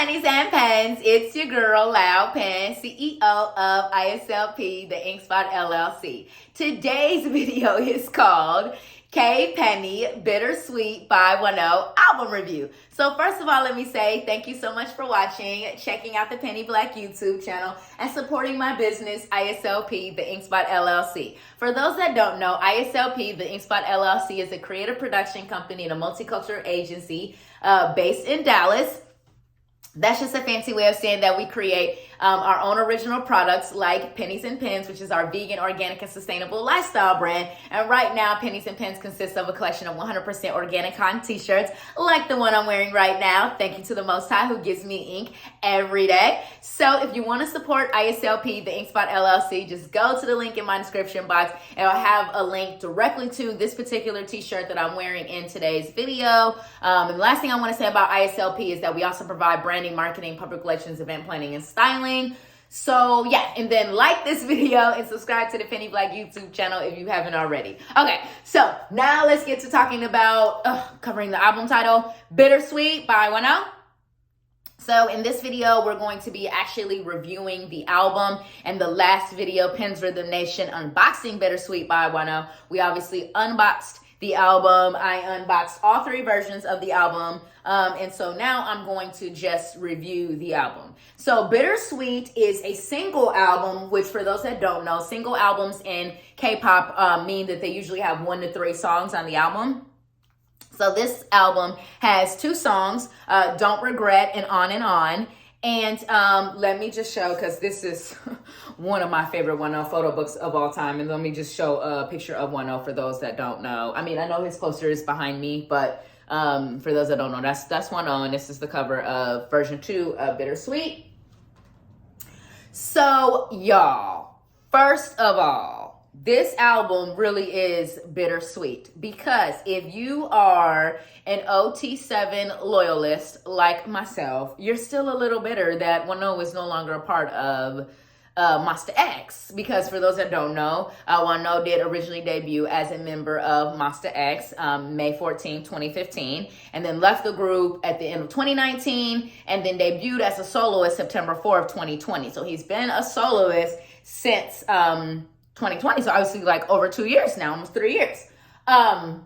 Pennies and Pens. It's your girl, LoudPen, CEO of ISLP, the InkSpot LLC. Today's video is called Penny Bittersweet by Wonho Album Review. So first of all, let me say thank you so much for watching, checking out the Penny Black YouTube channel, and supporting my business, ISLP, the InkSpot LLC. For those that don't know, ISLP, the InkSpot LLC, is a creative production company and a multicultural agency based in Dallas. That's just a fancy way of saying that we create our own original products like Pennies and Pens, which is our vegan, organic, and sustainable lifestyle brand. And right now, Pennies and Pens consists of a collection of 100% organic cotton t-shirts like the one I'm wearing right now. Thank you to the Most High who gives me ink every day. So if you want to support ISLP, the InkSpot LLC, just go to the link in my description box and I'll have a link directly to this particular t-shirt that I'm wearing in today's video. And the last thing I want to say about ISLP is that we also provide branding, marketing, public relations, event planning, and styling. So yeah, and then like this video and subscribe to the Penny Black YouTube channel if you haven't already. Okay, so now let's get to talking about covering the album title, Bittersweet by Wonho. So in this video, we're going to be actually reviewing the album. And the last video, Pens Rhythm Nation unboxing Bittersweet by Wonho, we obviously unboxed the album. I unboxed all three versions of the album. And so now I'm going to just review the album. So Bittersweet is a single album, which for those that don't know, single albums in K-pop mean that they usually have 1 to 3 songs on the album. So this album has 2 songs, Don't Regret and On and On. And let me just show, because this is one of my favorite Wonho photo books of all time. And let me just show a picture of Wonho for those that don't know. I mean, I know his poster is behind me, but for those that don't know, that's Wonho, and this is the cover of version 2 of Bittersweet. So y'all, first of all, this album really is bittersweet because if you are an OT7 loyalist like myself, you're still a little bitter that Wonho is no longer a part of Monsta X, because for those that don't know, Wonho did originally debut as a member of Monsta X May 14, 2015, and then left the group at the end of 2019, and then debuted as a soloist September 4th, 2020. So he's been a soloist since 2020, so obviously like over 2 years now, almost 3 years. And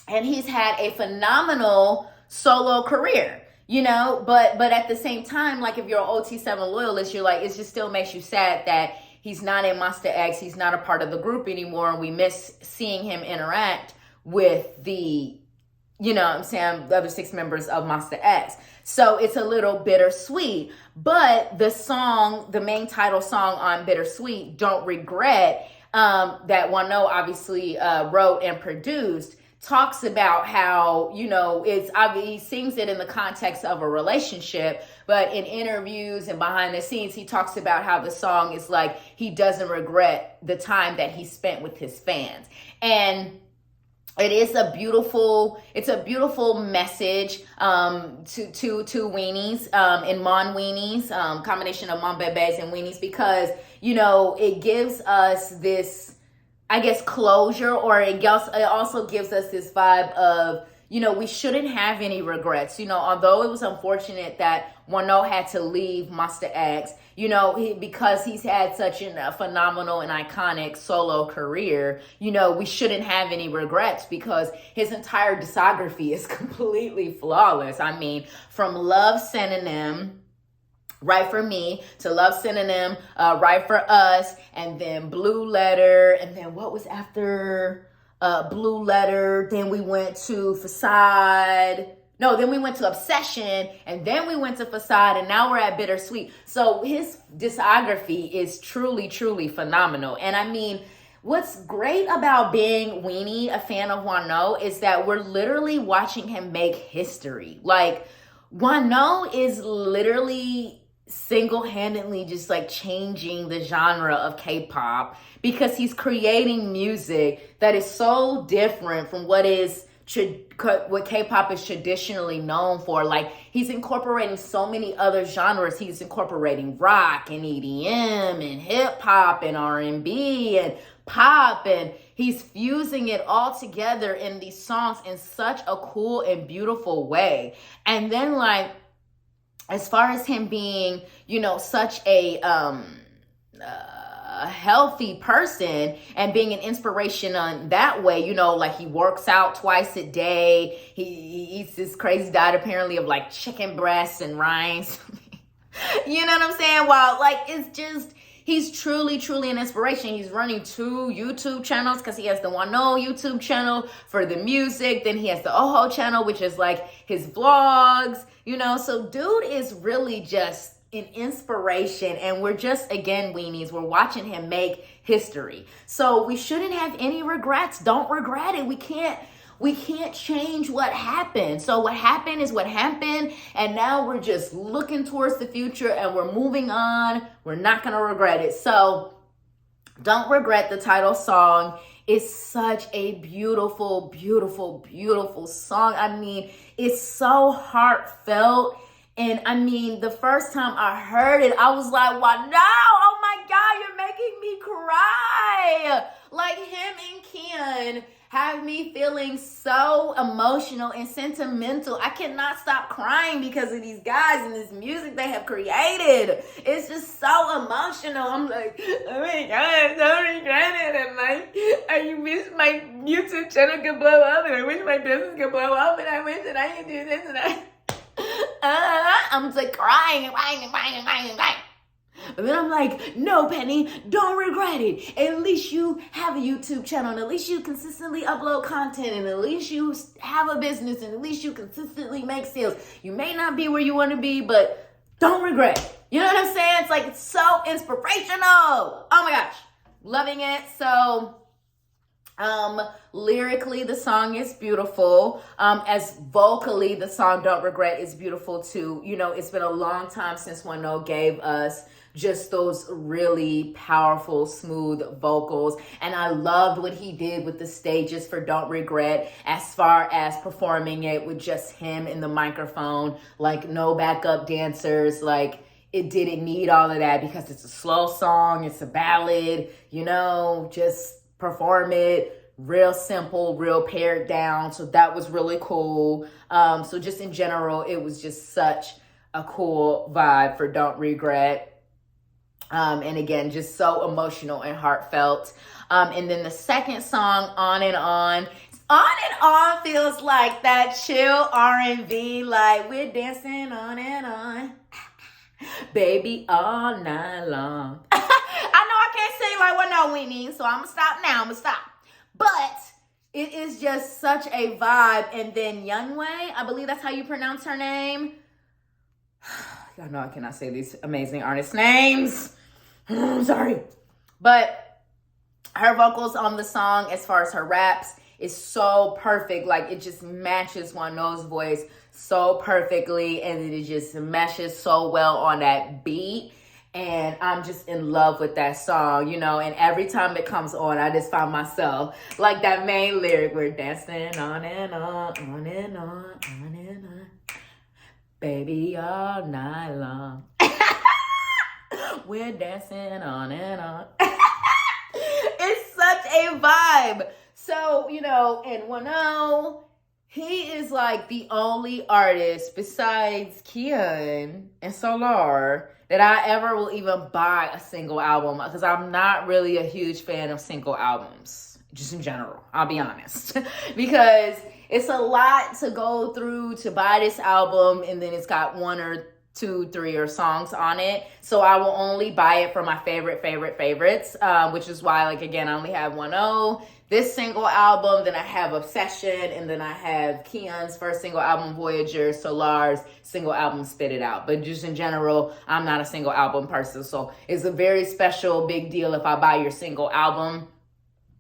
he's had a phenomenal solo career. You know, but at the same time, like if you're an OT7 loyalist, you're like, it just still makes you sad that he's not in Monsta X, he's not a part of the group anymore, and we miss seeing him interact with the, you know what I'm saying, the other 6 members of Monsta X. So it's a little bittersweet, but the song, the main title song on Bittersweet, Don't Regret, that Wonho obviously wrote and produced, talks about how, you know, it's obvious, he sings it in the context of a relationship, but in interviews and behind the scenes, he talks about how the song is like, he doesn't regret the time that he spent with his fans. And it is a beautiful message to weenies and mon weenies, combination of mon bebes and weenies, because, you know, it gives us this, I guess, closure, or it also gives us this vibe of, you know, we shouldn't have any regrets. You know, although it was unfortunate that Wonho had to leave Monsta X, you know, because he's had such a phenomenal and iconic solo career, you know, we shouldn't have any regrets because his entire discography is completely flawless. I mean, from Love Synonym, Right for Me, to Love Synonym, Right for Us, and then Blue Letter, and then what was after Blue Letter? Then we went to Facade. No, then we went to Obsession, and then we went to Facade, and now we're at Bittersweet. So his discography is truly, truly phenomenal. And I mean, what's great about being weenie, a fan of Wonho, is that we're literally watching him make history. Like, Wonho is literally single-handedly just like changing the genre of K-pop because he's creating music that is so different from what K-pop is traditionally known for. Like, he's incorporating so many other genres. He's incorporating rock and EDM and hip-hop and R&B and pop, and he's fusing it all together in these songs in such a cool and beautiful way. And then, like, as far as him being, such a healthy person and being an inspiration on that way, like he works out twice a day. He eats this crazy diet apparently of like chicken breasts and rinds. You know what I'm saying? Wow, like it's just, he's truly, truly an inspiration. He's running 2 YouTube channels because he has the Wonho YouTube channel for the music. Then he has the Oho channel, which is like his vlogs, So dude is really just an inspiration. And we're just, again, weenies, we're watching him make history. So we shouldn't have any regrets. Don't regret it. We can't change what happened. So what happened is what happened. And now we're just looking towards the future and we're moving on. We're not going to regret it. So don't regret the title song. It's such a beautiful, beautiful, beautiful song. I mean, it's so heartfelt. And I mean, the first time I heard it, I was like, wow, no, oh my God, you're making me cry. Like him and Ken have me feeling so emotional and sentimental. I cannot stop crying because of these guys and this music they have created. It's just so emotional. I'm like, oh my God, don't regret it. And like, I wish my YouTube channel could blow up, and I wish my business could blow up, and I wish that I could do this and that. I'm just like crying and crying and crying and crying and crying. But then I'm like, no, Penny, don't regret it. At least you have a YouTube channel, and at least you consistently upload content, and at least you have a business, and at least you consistently make sales. You may not be where you want to be, but don't regret it. You know what I'm saying? It's like, it's so inspirational. Oh my gosh. Loving it. So lyrically, the song is beautiful. As vocally, the song Don't Regret is beautiful too. It's been a long time since Wonho gave us just those really powerful, smooth vocals. And I loved what he did with the stages for Don't Regret, as far as performing it with just him in the microphone, like no backup dancers. Like, it didn't need all of that because it's a slow song, it's a ballad, just perform it real simple, real pared down. So that was really cool. So just in general, it was just such a cool vibe for Don't Regret. And again, just so emotional and heartfelt. And then the second song, On and On feels like that chill R&B, like we're dancing on and on, baby, all night long. I know I can't sing like Wonho Whitney, so I'm gonna stop. But it is just such a vibe. And then Youngway, I believe that's how you pronounce her name. Y'all know I cannot say these amazing artists' names. I'm sorry. But her vocals on the song, as far as her raps, is so perfect. Like, it just matches Wonho's voice so perfectly, and it just meshes so well on that beat. And I'm just in love with that song, and every time it comes on, I just find myself like that main lyric, we're dancing on and on, on and on, on and on, baby, all night long. We're dancing on and on. It's such a vibe. So, and Wonho, he is like the only artist besides Kian and Solar that I ever will even buy a single album, because I'm not really a huge fan of single albums, just in general, I'll be honest. Because it's a lot to go through to buy this album, and then it's got 1 or 2, 3 songs on it. So I will only buy it for my favorites, which is why, like, again, I only have Wonho, this single album, then I have Obsession, and then I have Kian's first single album, Voyager, Solar's single album, Spit It Out. But just in general, I'm not a single album person. So it's a very special, big deal if I buy your single album.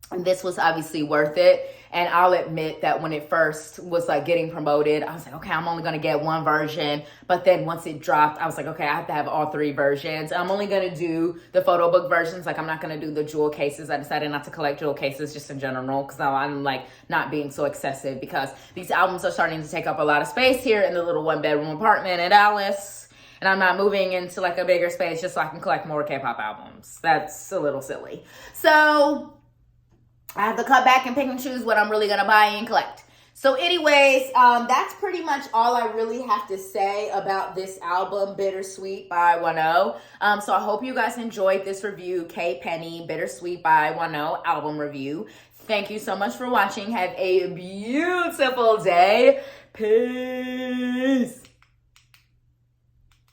And this was obviously worth it. And I'll admit that when it first was like getting promoted, I was like, okay, I'm only going to get 1 version. But then once it dropped, I was like, okay, I have to have all 3 versions. I'm only going to do the photo book versions. Like, I'm not going to do the jewel cases. I decided not to collect jewel cases just in general, because I'm like not being so excessive, because these albums are starting to take up a lot of space here in the little 1-bedroom apartment in Dallas. And I'm not moving into like a bigger space just so I can collect more K-pop albums. That's a little silly. So I have to cut back and pick and choose what I'm really going to buy and collect. So anyways, that's pretty much all I really have to say about this album, Bittersweet by Wonho. So I hope you guys enjoyed this review, K Penny, Bittersweet by Wonho album review. Thank you so much for watching. Have a beautiful day. Peace.